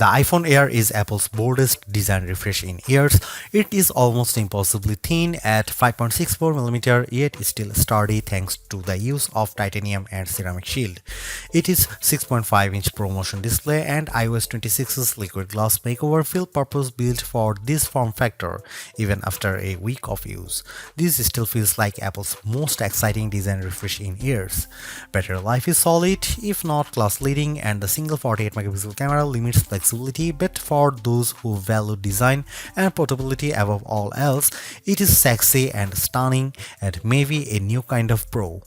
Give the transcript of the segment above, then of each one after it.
The iPhone Air is Apple's boldest design refresh in years. It is almost impossibly thin at 5.64mm, yet still sturdy thanks to the use of titanium and ceramic shield. It is 6.5-inch ProMotion display and iOS 26's liquid glass makeover feel purpose-built for this form factor, even after a week of use. This still feels like Apple's most exciting design refresh in years. Battery life is solid, if not class-leading, and the single 48-megapixel camera limits flexibility, but for those who value design and portability above all else, it is sexy and stunning and maybe a new kind of pro.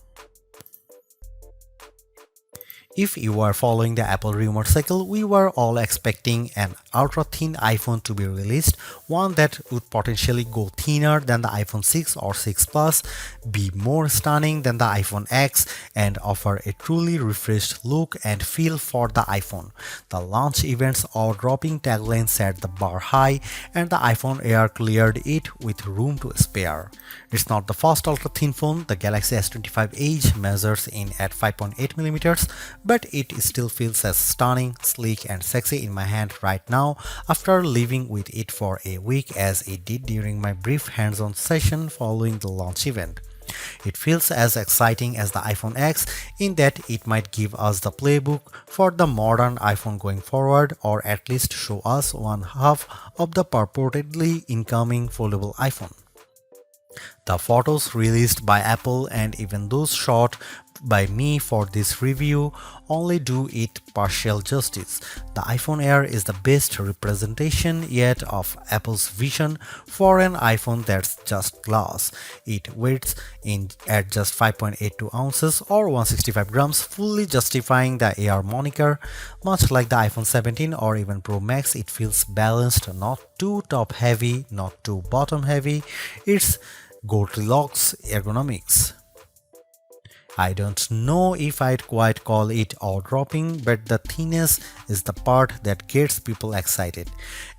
If you are following the Apple rumor cycle, we were all expecting an ultra-thin iPhone to be released, one that would potentially go thinner than the iPhone 6 or 6 Plus, be more stunning than the iPhone X, and offer a truly refreshed look and feel for the iPhone. The launch event's awe-dropping tagline set the bar high, and the iPhone Air cleared it with room to spare. It's not the first ultra-thin phone. The Galaxy S25 Edge measures in at 5.8mm, but it still feels as stunning, sleek, and sexy in my hand right now after living with it for a week as it did during my brief hands-on session following the launch event. It feels as exciting as the iPhone X in that it might give us the playbook for the modern iPhone going forward, or at least show us one half of the purportedly incoming foldable iPhone. The photos released by Apple and even those shot by me for this review only do it partial justice. The iPhone Air is the best representation yet of Apple's vision for an iPhone that's just glass. It weighs in at just 5.82 ounces or 165 grams, fully justifying the Air moniker. Much like the iPhone 17 or even Pro Max, it feels balanced, not too top heavy, not too bottom heavy. It's Goldilocks ergonomics. I don't know if I'd quite call it awe-dropping, but the thinness is the part that gets people excited.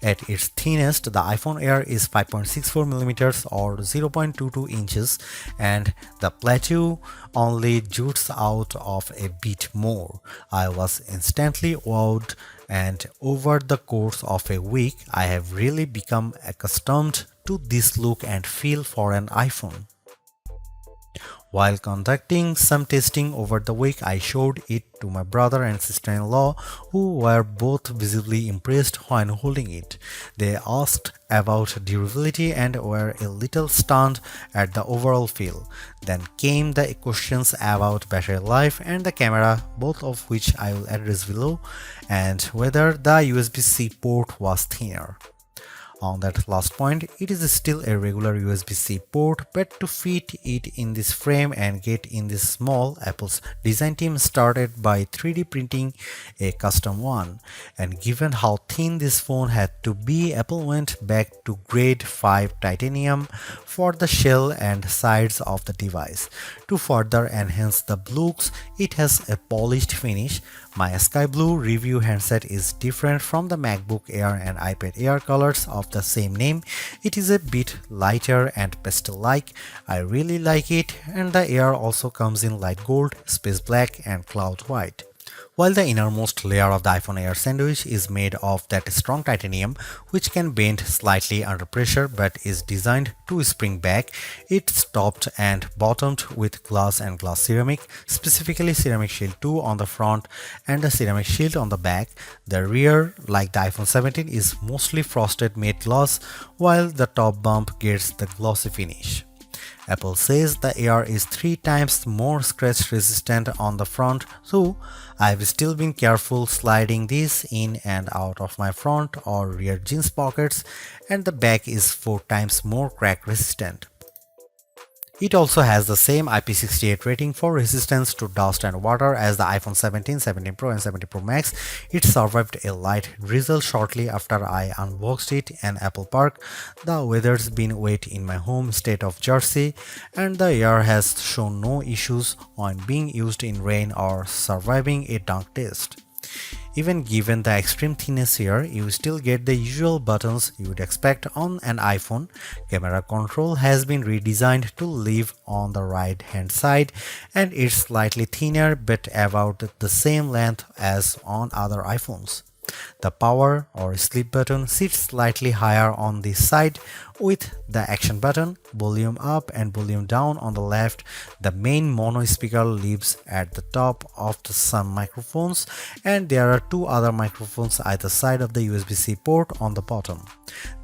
At its thinnest, the iPhone Air is 5.64mm or 0.22 inches, and the plateau only jutes out of a bit more. I was instantly wowed, and over the course of a week, I have really become accustomed to this look and feel for an iPhone. While conducting some testing over the week, I showed it to my brother and sister-in-law, who were both visibly impressed when holding it. They asked about durability and were a little stunned at the overall feel. Then came the questions about battery life and the camera, both of which I will address below, and whether the USB-C port was thinner. On that last point, it is still a regular USB-C port, but to fit it in this frame and get in this small, Apple's design team started by 3D printing a custom one. And given how thin this phone had to be, Apple went back to grade 5 titanium for the shell and sides of the device. To further enhance the looks, it has a polished finish. My sky blue review handset is different from the MacBook Air and iPad Air colors of the same name. It is a bit lighter and pastel-like. I really like it, and the Air also comes in light gold, space black, and cloud white. While the innermost layer of the iPhone Air sandwich is made of that strong titanium, which can bend slightly under pressure but is designed to spring back, it's topped and bottomed with glass and glass ceramic, specifically Ceramic Shield 2 on the front and the Ceramic Shield on the back. The rear, like the iPhone 17, is mostly frosted matte glass, while the top bump gets the glossy finish. Apple says the Air is 3 times more scratch resistant on the front, so I've still been careful sliding this in and out of my front or rear jeans pockets, and the back is 4 times more crack resistant. It also has the same IP68 rating for resistance to dust and water as the iPhone 17, 17 Pro and 17 Pro Max. It survived a light drizzle shortly after I unboxed it in Apple Park. The weather's been wet in my home state of Jersey, and the Air has shown no issues on being used in rain or surviving a dunk test. Even given the extreme thinness here, you still get the usual buttons you would expect on an iPhone. Camera control has been redesigned to live on the right hand side, and it's slightly thinner but about the same length as on other iPhones. The power or sleep button sits slightly higher on the side with the action button, volume up and volume down on the left. The main mono speaker lives at the top of some microphones, and there are two other microphones either side of the USB-C port on the bottom.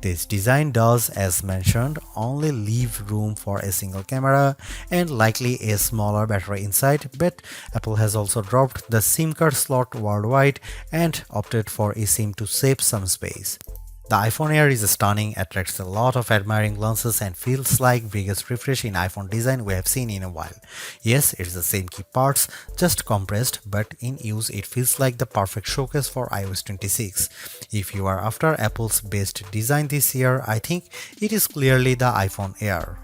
This design does, as mentioned, only leave room for a single camera and likely a smaller battery inside, but Apple has also dropped the SIM card slot worldwide and opted for eSIM to save some space. The iPhone Air is stunning, attracts a lot of admiring glances, and feels like biggest refresh in iPhone design we have seen in a while. Yes, it's the same key parts, just compressed, but in use it feels like the perfect showcase for iOS 26. If you are after Apple's best design this year, I think it is clearly the iPhone Air.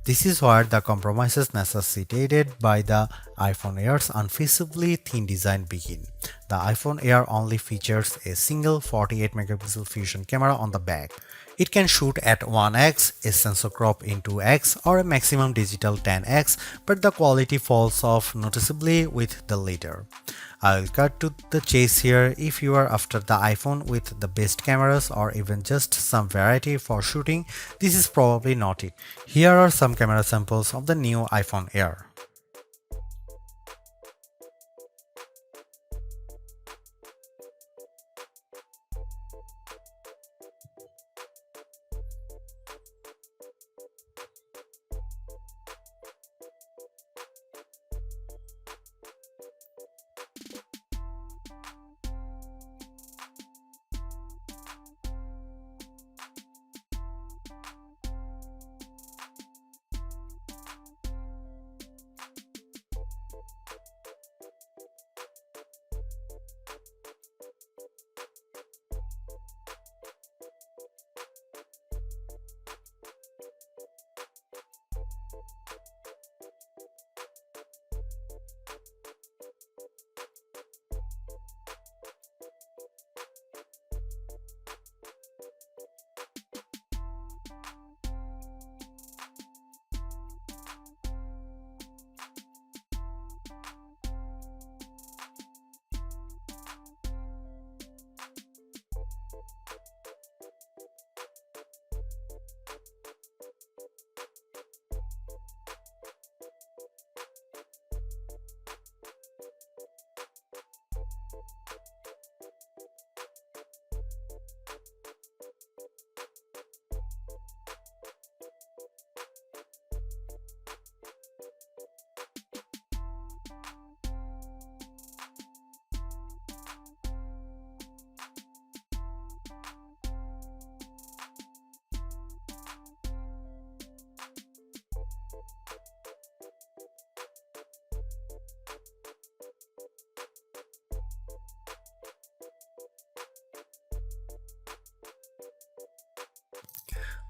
This is where the compromises necessitated by the iPhone Air's unfeasibly thin design begin. The iPhone Air only features a single 48 megapixel fusion camera on the back. It can shoot at 1x, a sensor crop in 2x, or a maximum digital 10x, but the quality falls off noticeably with the latter. I will cut to the chase here. If you are after the iPhone with the best cameras or even just some variety for shooting, this is probably not it. Here are some camera samples of the new iPhone Air.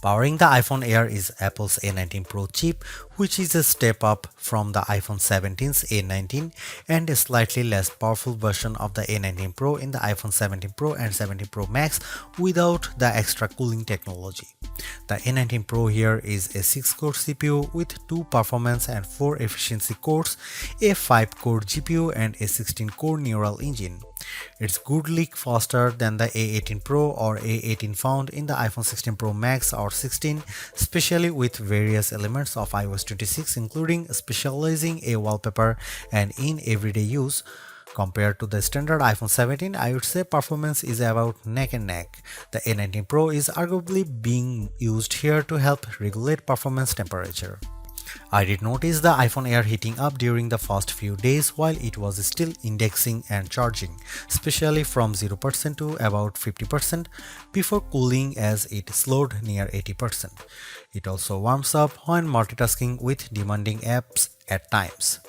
Powering the iPhone Air is Apple's A19 Pro chip, which is a step up from the iPhone 17's A19 and a slightly less powerful version of the A19 Pro in the iPhone 17 Pro and 17 Pro Max without the extra cooling technology. The A19 Pro here is a 6-core CPU with 2 performance and 4 efficiency cores, a 5-core GPU and a 16-core neural engine. It's goodly faster than the A18 Pro or A18 found in the iPhone 16 Pro Max or 16, especially with various elements of iOS 26 including specializing a wallpaper and in everyday use. Compared to the standard iPhone 17, I would say performance is about neck and neck. The A19 Pro is arguably being used here to help regulate performance temperature. I did notice the iPhone Air heating up during the first few days while it was still indexing and charging, especially from 0% to about 50% before cooling as it slowed near 80%. It also warms up when multitasking with demanding apps at times.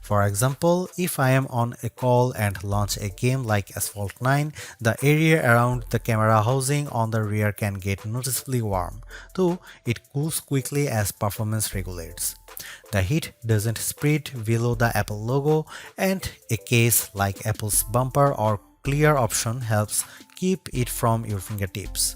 For example, if I am on a call and launch a game like Asphalt 9, the area around the camera housing on the rear can get noticeably warm, though it cools quickly as performance regulates. The heat doesn't spread below the Apple logo, and a case like Apple's bumper or clear option helps keep it from your fingertips.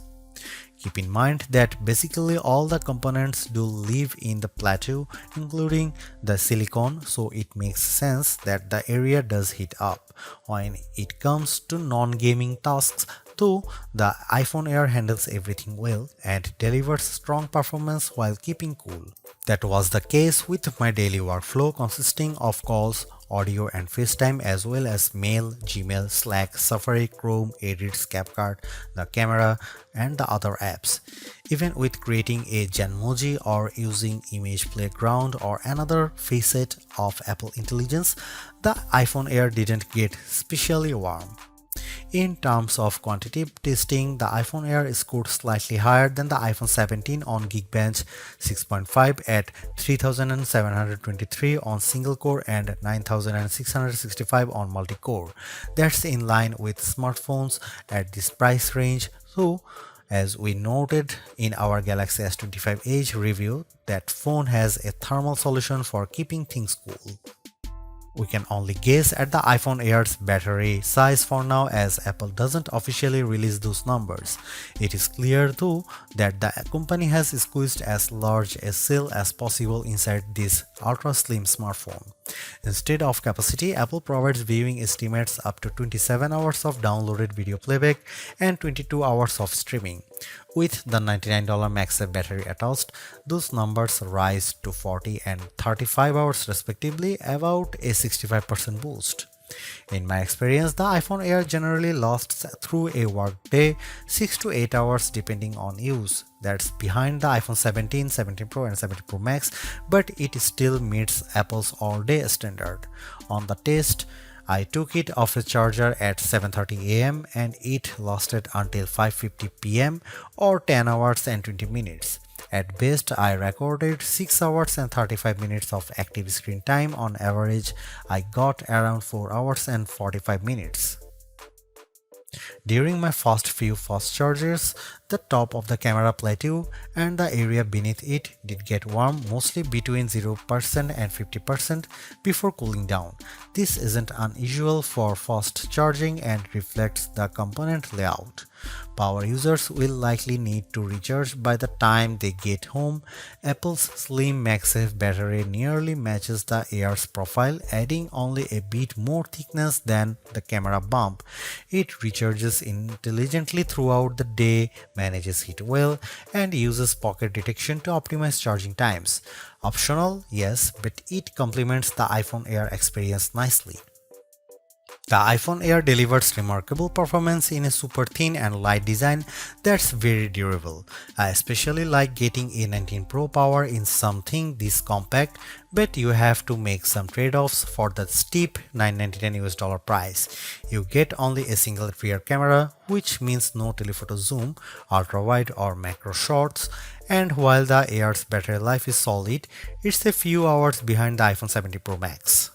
Keep in mind that basically all the components do live in the plateau, including the silicon, so it makes sense that the area does heat up. When it comes to non-gaming tasks, though, the iPhone Air handles everything well and delivers strong performance while keeping cool. That was the case with my daily workflow consisting of calls, audio and FaceTime as well as mail, Gmail, Slack, Safari, Chrome, Edits, CapCut, the camera and the other apps. Even with creating a Genmoji or using Image Playground or another facet of Apple Intelligence, the iPhone Air didn't get especially warm. In terms of quantitative testing, the iPhone Air scored slightly higher than the iPhone 17 on Geekbench 6.5 at 3723 on single core and 9665 on multi-core. That's in line with smartphones at this price range, so as we noted in our Galaxy S25 Edge review, that phone has a thermal solution for keeping things cool. We can only guess at the iPhone Air's battery size for now as Apple doesn't officially release those numbers. It is clear though that the company has squeezed as large a cell as possible inside this ultra slim smartphone. Instead of capacity, Apple provides viewing estimates up to 27 hours of downloaded video playback and 22 hours of streaming. With the $99 MagSafe battery attached, those numbers rise to 40 and 35 hours respectively, about a 65% boost. In my experience, the iPhone Air generally lasts through a workday 6 to 8 hours depending on use. That's behind the iPhone 17, 17 Pro and 17 Pro Max, but it still meets Apple's all-day standard. On the test, I took it off the charger at 7:30 am and it lasted until 5:50 pm or 10 hours and 20 minutes. At best, I recorded 6 hours and 35 minutes of active screen time. On average, I got around 4 hours and 45 minutes. During my first few fast charges, the top of the camera plateau and the area beneath it did get warm, mostly between 0% and 50% before cooling down. This isn't unusual for fast charging and reflects the component layout. Power users will likely need to recharge by the time they get home. Apple's slim MagSafe battery nearly matches the Air's profile, adding only a bit more thickness than the camera bump. It recharges intelligently throughout the day, manages heat well, and uses pocket detection to optimize charging times. Optional, yes, but it complements the iPhone Air experience nicely. The iPhone Air delivers remarkable performance in a super thin and light design that's very durable. I especially like getting A19 Pro power in something this compact, but you have to make some trade-offs for the steep $999 price. You get only a single rear camera, which means no telephoto zoom, ultra-wide or macro shots, and while the Air's battery life is solid, it's a few hours behind the iPhone 17 Pro Max.